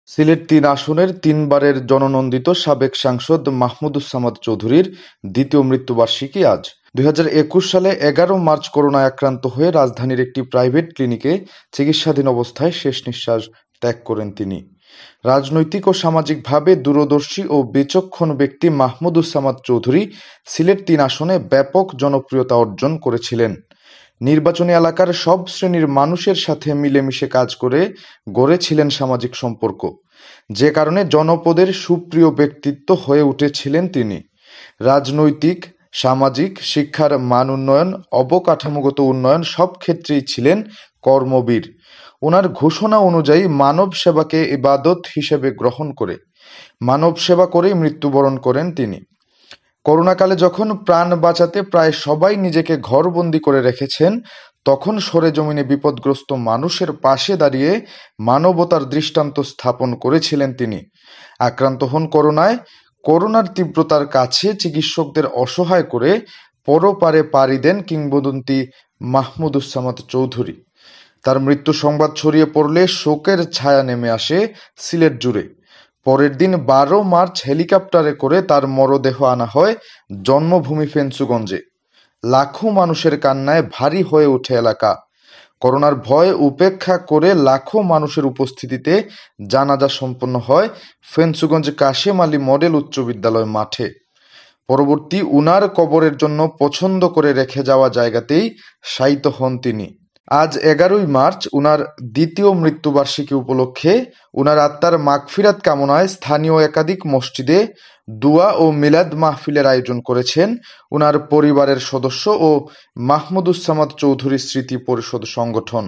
সিলেট-৩ আসনের তিনবারের জননন্দিত সাবেক সাংসদ মাহমুদুস সামাদ চৌধুরীর দ্বিতীয় মৃত্যুবার্ষিকী আজ। ২০২১ সালে ১১ মার্চ করোনায় আক্রান্ত হয়ে রাজধানীর একটি প্রাইভেট ক্লিনিকে চিকিৎসাধীন অবস্থায় শেষ নিঃশ্বাস ত্যাগ করেন তিনি। রাজনৈতিক ও সামাজিকভাবে দূরদর্শী ও বিচক্ষণ ব্যক্তি মাহমুদুস সামাদ চৌধুরী সিলেট-৩ আসনে ব্যাপক জনপ্রিয়তা অর্জন করেছিলেন। নির্বাচনী এলাকার সব শ্রেণীর মানুষের সাথে মিলেমিশে কাজ করে গড়েছিলেন সামাজিক সম্পর্ক, যে কারণে জনপদের সুপ্রিয় ব্যক্তিত্ব হয়ে উঠেছিলেন তিনি। রাজনৈতিক, সামাজিক, শিক্ষার মান উন্নয়ন, অবকাঠামোগত উন্নয়ন সব ক্ষেত্রেই ছিলেন কর্মবীর। ওনার ঘোষণা অনুযায়ী মানব সেবাকে ইবাদত হিসেবে গ্রহণ করে মানব সেবা করেই মৃত্যুবরণ করেন তিনি। করোনাকালে যখন প্রাণ বাঁচাতে প্রায় সবাই নিজেকে ঘরবন্দি করে রেখেছেন, তখন সরেজমিনে বিপদগ্রস্ত মানুষের পাশে দাঁড়িয়ে মানবতার দৃষ্টান্ত স্থাপন করেছিলেন তিনি। আক্রান্ত হন করোনায়, করোনার তীব্রতার কাছে চিকিৎসকদের অসহায় করে পরপারে পাড়ি দেন কিংবদন্তি মাহমুদুস সামাদ চৌধুরী। তার মৃত্যু সংবাদ ছড়িয়ে পড়লে শোকের ছায়া নেমে আসে সিলেট জুড়ে। পরের দিন ১২ মার্চ হেলিকপ্টারে করে তার মরদেহ আনা হয় জন্মভূমি ফেঞ্চুগঞ্জে। লাখো মানুষের কান্নায় ভারী হয়ে ওঠে এলাকা। করোনার ভয় উপেক্ষা করে লাখো মানুষের উপস্থিতিতে জানাজা সম্পন্ন হয় ফেঞ্চুগঞ্জ কাশেম আলী মডেল উচ্চ বিদ্যালয় মাঠে। পরবর্তী উনার কবরের জন্য পছন্দ করে রেখে যাওয়া জায়গাতেই শায়িত হন তিনি। আজ ১১ই মার্চ উনার দ্বিতীয় মৃত্যুবার্ষিকী উপলক্ষে উনার আত্মার মাগফিরাত কামনায় স্থানীয় একাধিক মসজিদে দুয়া ও মিলাদ মাহফিলের আয়োজন করেছেন উনার পরিবারের সদস্য ও মাহমুদুস সামাদ চৌধুরী স্মৃতি পরিষদ সংগঠন।